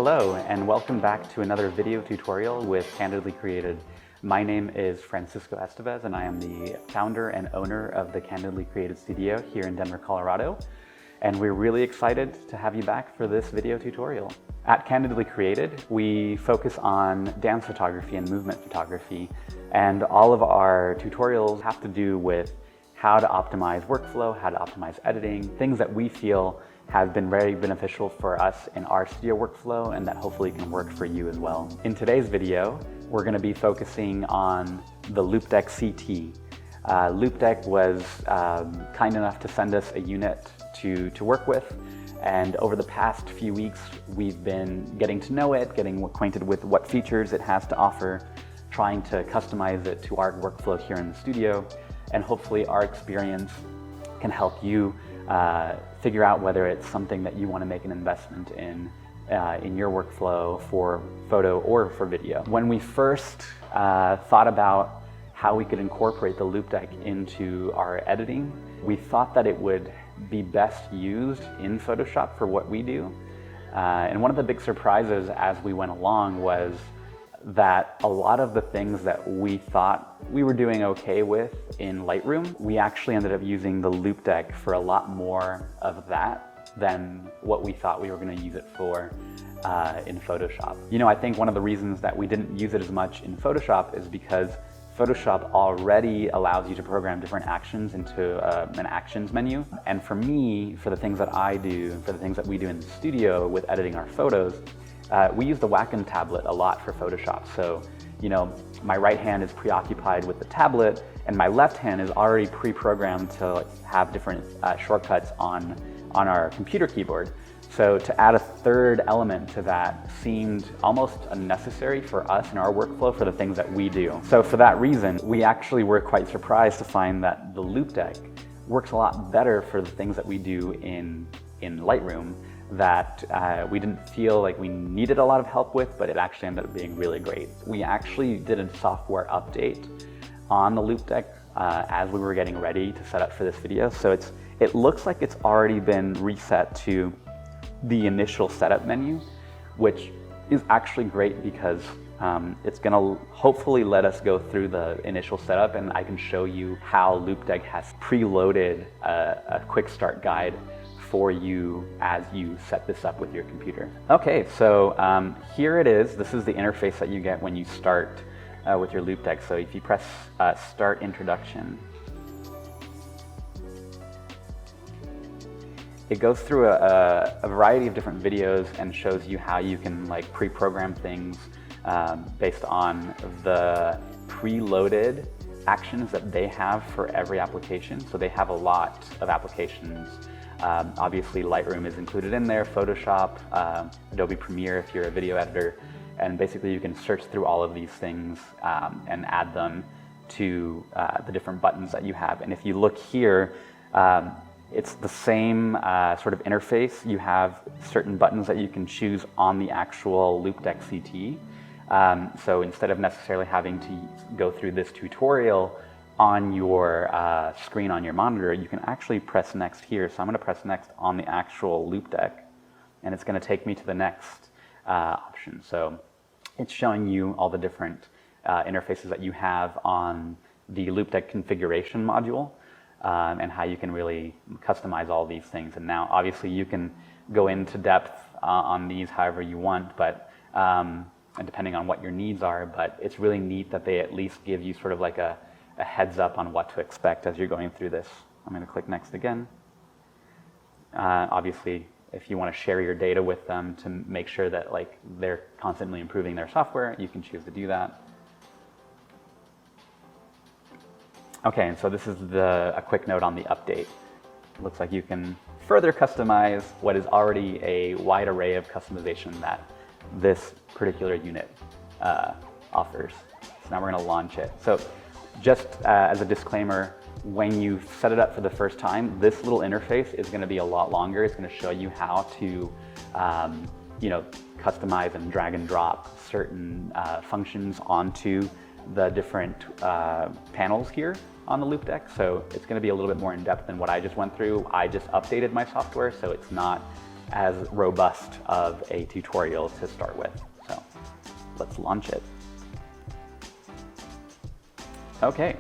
Hello and welcome back to another video tutorial with Candidly Created. My name is Francisco Estevez and I am the founder and owner of the Candidly Created studio here in Denver, Colorado. And we're really excited to have you back for this video tutorial. At Candidly Created, we focus on dance photography and movement photography, and all of our tutorials have to do with how to optimize workflow, how to optimize editing, things that we feel have been very beneficial for us in our studio workflow and that hopefully can work for you as well. In today's video, we're going to be focusing on the LoupeDeck CT. LoupeDeck was kind enough to send us a unit to work with, and over the past few weeks we've been getting to know it, getting acquainted with what features it has to offer, trying to customize it to our workflow here in the studio, and hopefully our experience can help you figure out whether it's something that you want to make an investment in your workflow for photo or for video. When we first thought about how we could incorporate the LoupeDeck into our editing, we thought that it would be best used in Photoshop for what we do. And one of the big surprises as we went along was that a lot of the things that we thought we were doing okay with in Lightroom, we actually ended up using the LoupeDeck for a lot more of that than what we thought we were going to use it for in Photoshop. You know, I think one of the reasons that we didn't use it as much in Photoshop is because Photoshop already allows you to program different actions into an actions menu. And for me, for the things that I do, for the things that we do in the studio with editing our photos, we use the Wacom tablet a lot for Photoshop. So, you know, my right hand is preoccupied with the tablet and my left hand is already pre-programmed to have different shortcuts on our computer keyboard. So to add a third element to that seemed almost unnecessary for us in our workflow for the things that we do. So for that reason, we actually were quite surprised to find that the LoupeDeck works a lot better for the things that we do in Lightroom that we didn't feel like we needed a lot of help with, but it actually ended up being really great. We actually did a software update on the LoupeDeck as we were getting ready to set up for this video. So it looks like it's already been reset to the initial setup menu, which is actually great because it's gonna hopefully let us go through the initial setup and I can show you how LoupeDeck has preloaded a quick start guide for you as you set this up with your computer. Okay, so here it is. This is the interface that you get when you start with your LoupeDeck. So if you press Start Introduction, it goes through a variety of different videos and shows you how you can like pre-program things based on the preloaded actions that they have for every application. So they have a lot of applications. Obviously Lightroom is included in there, Photoshop, Adobe Premiere if you're a video editor, and basically you can search through all of these things and add them to the different buttons that you have. And if you look here, it's the same sort of interface. You have certain buttons that you can choose on the actual LoupeDeck CT. So instead of necessarily having to go through this tutorial on your screen on your monitor, you can actually press next here. So I'm going to press next on the actual LoupeDeck, and it's going to take me to the next option. So it's showing you all the different interfaces that you have on the LoupeDeck configuration module. And how you can really customize all these things. And now obviously you can go into depth on these however you want, but depending on what your needs are, but it's really neat that they at least give you sort of like a heads up on what to expect as you're going through this. I'm going to click next again. Obviously, if you want to share your data with them to make sure that like they're constantly improving their software, you can choose to do that. Okay, and so this is a quick note on the update. It looks like you can further customize what is already a wide array of customization that this particular unit offers. So now we're going to launch it. So just as a disclaimer, when you set it up for the first time, this little interface is going to be a lot longer. It's going to show you how to you know, customize and drag and drop certain functions onto the different panels here on the LoupeDeck. So it's going to be a little bit more in depth than what I just went through. I just updated my software, so it's not as robust of a tutorial to start with. So let's launch it. Okay,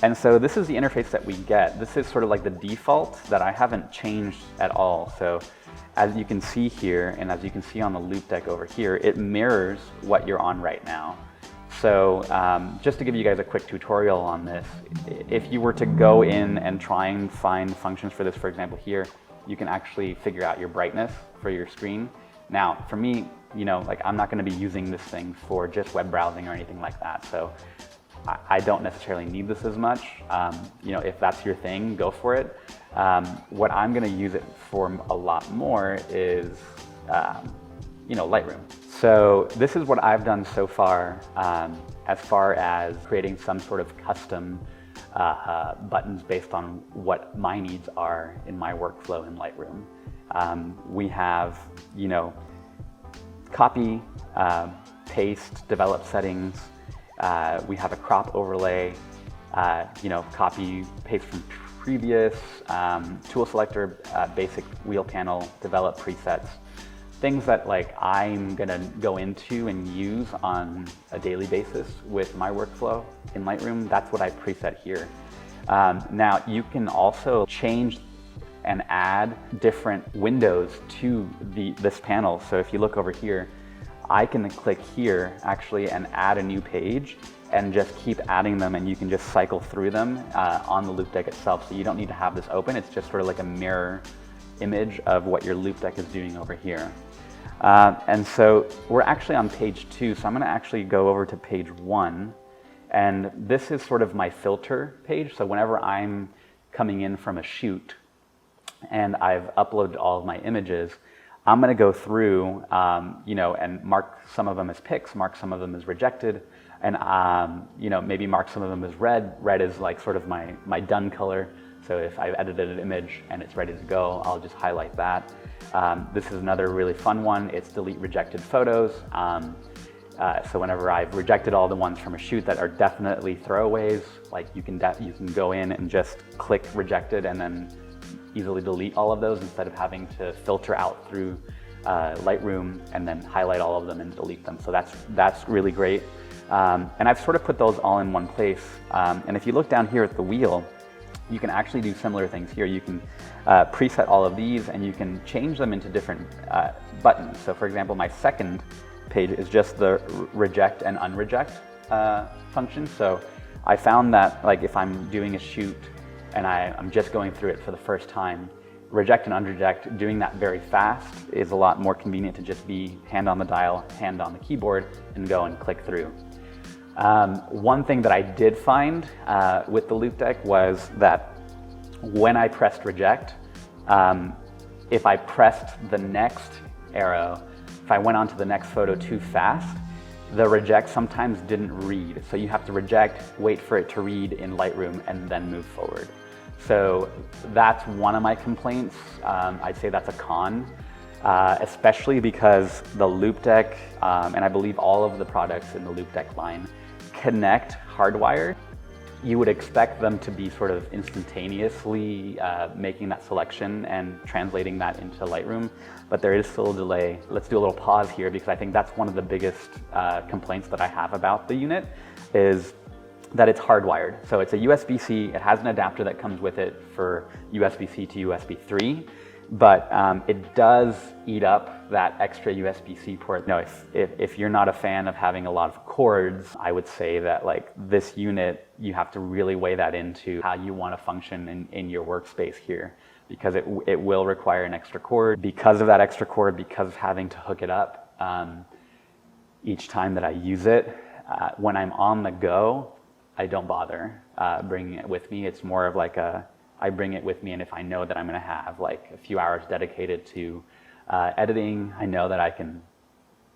and so this is the interface that we get. This is sort of like the default that I haven't changed at all. So as you can see here, and as you can see on the LoupeDeck over here, it mirrors what you're on right now. So just to give you guys a quick tutorial on this, if you were to go in and try and find functions for this, for example here, you can actually figure out your brightness for your screen. Now, for me, you know, like I'm not going to be using this thing for just web browsing or anything like that. So I don't necessarily need this as much. You know, if that's your thing, go for it. What I'm going to use it for a lot more is, you know, Lightroom. So this is what I've done so far as creating some sort of custom buttons based on what my needs are in my workflow in Lightroom. We have, you know, copy, paste, develop settings. We have a crop overlay, you know, copy, paste from previous, tool selector, basic wheel panel, develop presets. Things that like I'm gonna go into and use on a daily basis with my workflow in Lightroom. That's what I preset here. Now you can also change and add different windows to this panel. So if you look over here, I can click here actually and add a new page and just keep adding them, and you can just cycle through them on the LoupeDeck itself. So you don't need to have this open. It's just sort of like a mirror image of what your LoupeDeck is doing over here. And so we're actually on page 2, so I'm going to actually go over to page 1, and this is sort of my filter page. So whenever I'm coming in from a shoot and I've uploaded all of my images, I'm going to go through, you know, and mark some of them as pics, mark some of them as rejected, and you know, maybe mark some of them as red. Red is like sort of my done color. So if I've edited an image and it's ready to go, I'll just highlight that. This is another really fun one. It's delete rejected photos. So whenever I've rejected all the ones from a shoot that are definitely throwaways, like you can go in and just click rejected and then easily delete all of those instead of having to filter out through Lightroom and then highlight all of them and delete them. So that's really great. And I've sort of put those all in one place. And if you look down here at the wheel, you can actually do similar things here. You can preset all of these and you can change them into different buttons. So for example, my second page is just the reject and unreject function. So I found that like if I'm doing a shoot and I'm just going through it for the first time, reject and unreject, doing that very fast is a lot more convenient to just be hand on the dial, hand on the keyboard, and go and click through. One thing that I did find with the LoupeDeck was that when I pressed reject, if I pressed the next arrow, if I went on to the next photo too fast, the reject sometimes didn't read. So you have to reject, wait for it to read in Lightroom, and then move forward. So that's one of my complaints. I'd say that's a con, especially because the LoupeDeck, and I believe all of the products in the LoupeDeck line, connect hardwired. You would expect them to be sort of instantaneously making that selection and translating that into Lightroom, but there is still a delay. Let's do a little pause here because I think that's one of the biggest complaints that I have about the unit is that it's hardwired. So it's a USB-C, it has an adapter that comes with it for USB-C to USB 3, but it does eat up that extra USB-C port. No, if you're not a fan of having a lot of cords, I would say that like this unit, you have to really weigh that into how you want to function in your workspace here, because it will require an extra cord. Because of that extra cord, because of having to hook it up each time that I use it, when I'm on the go, I don't bother bringing it with me. It's more of like I bring it with me, and if I know that I'm going to have like a few hours dedicated to editing, I know that I can,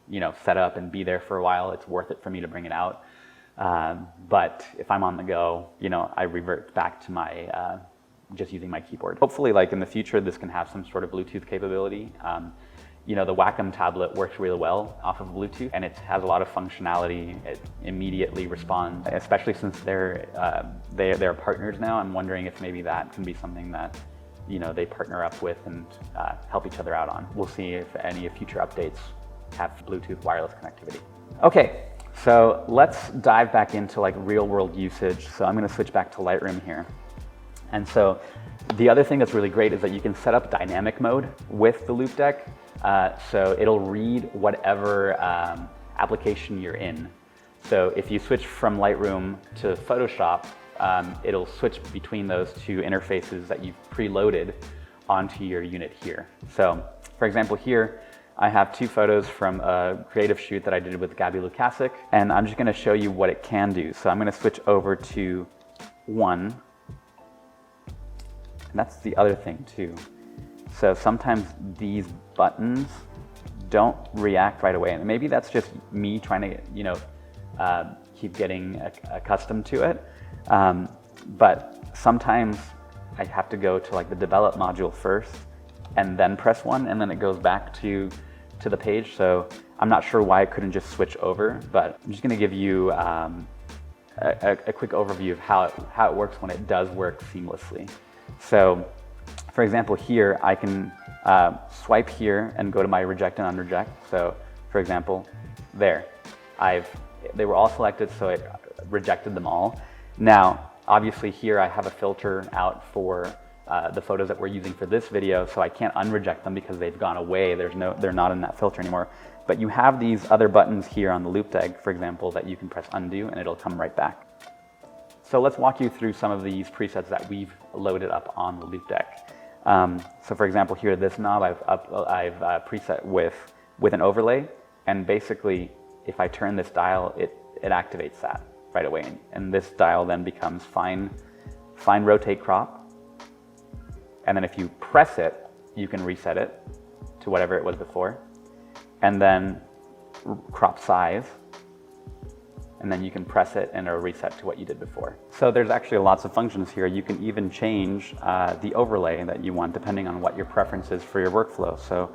you know, set up and be there for a while. It's worth it for me to bring it out. But if I'm on the go, you know, I revert back to my just using my keyboard. Hopefully, like in the future, this can have some sort of Bluetooth capability. You know, the Wacom tablet works really well off of Bluetooth, and it has a lot of functionality. It immediately responds, especially since they're partners now. I'm wondering if maybe that can be something that they partner up with and help each other out on. We'll see if any future updates have Bluetooth wireless connectivity. Okay, so let's dive back into like real world usage. So I'm going to switch back to Lightroom here. And so the other thing that's really great is that you can set up dynamic mode with the LoupeDeck. So it'll read whatever application you're in. So if you switch from Lightroom to Photoshop, it'll switch between those two interfaces that you've preloaded onto your unit here. So for example, here I have two photos from a creative shoot that I did with Gabby Lukasic, and I'm just going to show you what it can do. So I'm going to switch over to 1, and that's the other thing too. So sometimes these buttons don't react right away, and maybe that's just me trying to keep getting accustomed to it. But sometimes I have to go to like the develop module first and then press 1, and then it goes back to the page. So I'm not sure why I couldn't just switch over, but I'm just going to give you a quick overview of how it works when it does work seamlessly. So for example, here I can swipe here and go to my reject and unreject. So for example, there, they were all selected, so it rejected them all. Now, obviously here I have a filter out for the photos that we're using for this video, so I can't unreject them because they've gone away. They're not in that filter anymore. But you have these other buttons here on the LoupeDeck, for example, that you can press undo and it'll come right back. So let's walk you through some of these presets that we've loaded up on the LoupeDeck. So for example, here this knob I've preset with an overlay, and basically if I turn this dial, it activates that right away, and this dial then becomes fine rotate crop. And then if you press it, you can reset it to whatever it was before, and then crop size, and then you can press it and it'll reset to what you did before. So there's actually lots of functions here. You can even change the overlay that you want depending on what your preference is for your workflow. So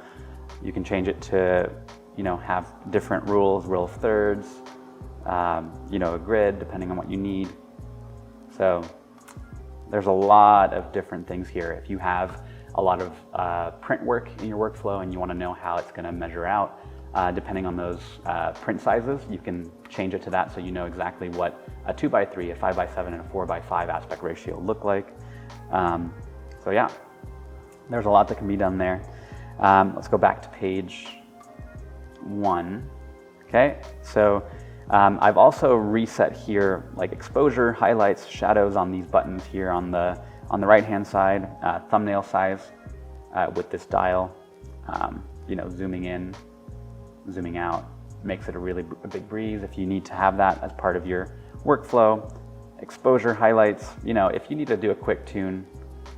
you can change it to have different rules, rule of thirds, a grid depending on what you need. So there's a lot of different things here. If you have a lot of print work in your workflow and you want to know how it's going to measure out, depending on those print sizes, you can change it to that so you know exactly what a 2x3, a 5x7, and a 4x5 aspect ratio look like. So yeah, there's a lot that can be done there. Let's go back to page 1. Okay, so I've also reset here like exposure, highlights, shadows on these buttons here on the right hand side, thumbnail size with this dial, zooming in, zooming out, makes it a big breeze if you need to have that as part of your workflow. Exposure, highlights, if you need to do a quick tune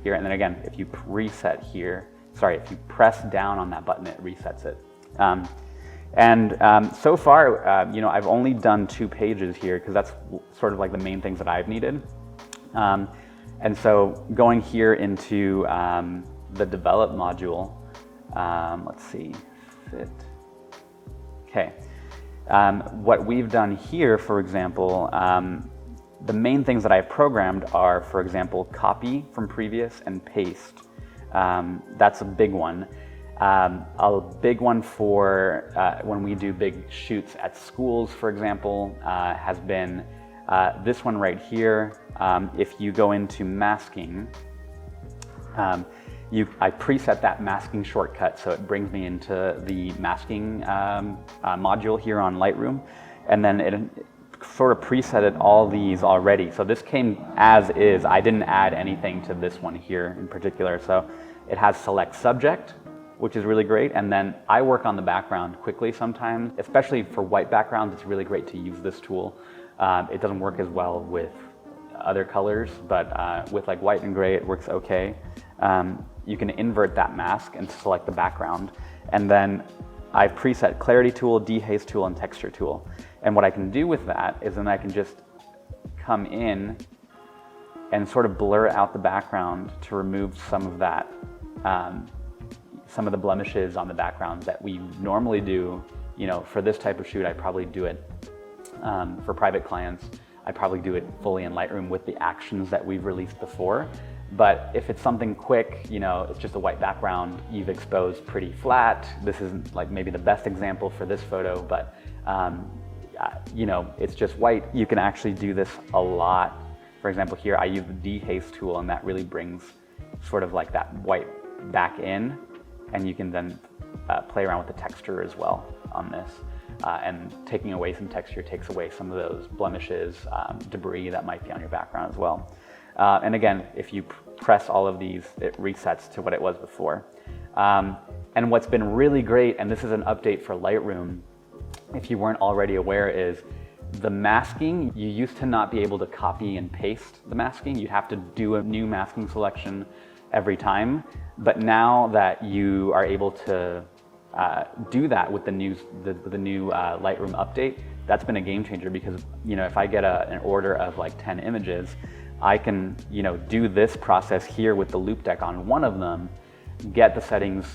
here, and then again, if you reset here, if you press down on that button, it resets it. So far, I've only done 2 pages here because that's sort of like the main things that I've needed. And so going here into the develop module, let's see, fit. Okay, what we've done here, for example, the main things that I've programmed are, for example, copy from previous and paste. That's a big one. A big one for when we do big shoots at schools, for example, has been this one right here. If you go into masking, I preset that masking shortcut, so it brings me into the masking module here on Lightroom, and then it sort of presetted all these already. So this came as is. I didn't add anything to this one here in particular. So it has select subject, which is really great. And then I work on the background quickly sometimes, especially for white backgrounds. It's really great to use this tool. It doesn't work as well with other colors, but with like white and gray, it works okay. You can invert that mask and select the background. And then I've preset clarity tool, dehaze tool, and texture tool. And what I can do with that is then I can just come in and sort of blur out the background to remove some of that, some of the blemishes on the background that we normally do. For this type of shoot, I probably do it for private clients. I probably do it fully in Lightroom with the actions that we've released before. But if it's something quick, you know, it's just a white background, you've exposed pretty flat. This isn't like maybe the best example for this photo, but you know, it's just white. You can actually do this a lot. For example, here I use the dehaze tool, and that really brings sort of like that white back in, and you can then play around with the texture as well on this. And taking away some texture takes away some of those blemishes, debris that might be on your background as well. And again, if you press all of these, it resets to what it was before. And what's been really great, and this is an update for Lightroom, if you weren't already aware, is the masking. You used to not be able to copy and paste the masking. You'd have to do a new masking selection every time. But now that you are able to do that with the new Lightroom update, that's been a game changer, because you know, if I get an order of like 10 images, I can, you know, do this process here with the LoupeDeck on one of them, get the settings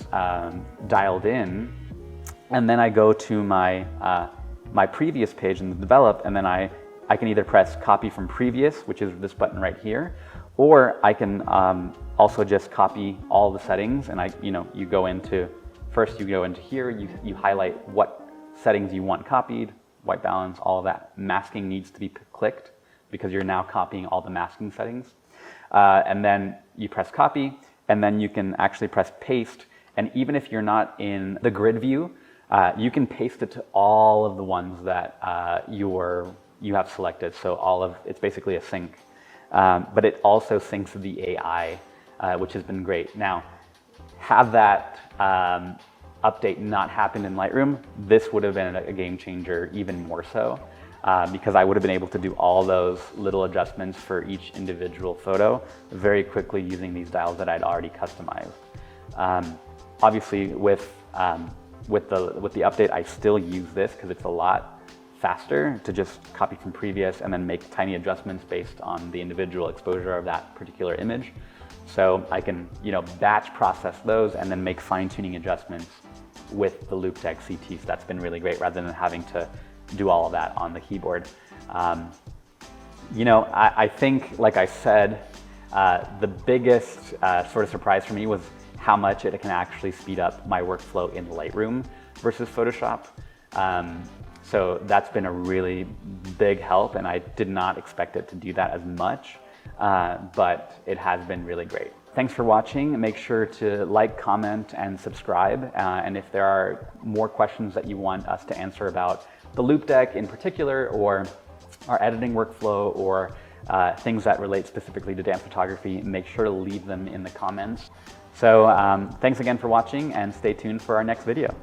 dialed in, and then I go to my my previous page in the develop, and then I can either press copy from previous, which is this button right here, or I can also just copy all the settings, and you go into, first you go into here, you highlight what settings you want copied, white balance, all of that. Masking needs to be clicked because you're now copying all the masking settings. And then you press copy, and then you can actually press paste. And even if you're not in the grid view, you can paste it to all of the ones that you have selected. So it's basically a sync. But it also syncs the AI, which has been great. Now, have that update not happened in Lightroom, this would have been a game changer even more so, because I would have been able to do all those little adjustments for each individual photo very quickly using these dials that I'd already customized. Obviously, with the update, I still use this because it's a lot faster to just copy from previous and then make tiny adjustments based on the individual exposure of that particular image. So I can, batch process those and then make fine-tuning adjustments with the LoupeDeck CT. So that's been really great, rather than having to do all of that on the keyboard. I think, like I said, the biggest sort of surprise for me was how much it can actually speed up my workflow in Lightroom versus Photoshop. So that's been a really big help, and I did not expect it to do that as much, but it has been really great. Thanks for watching. Make sure to like, comment, and subscribe. And if there are more questions that you want us to answer about the LoupeDeck in particular, or our editing workflow, or things that relate specifically to dance photography, make sure to leave them in the comments. So thanks again for watching, and stay tuned for our next video.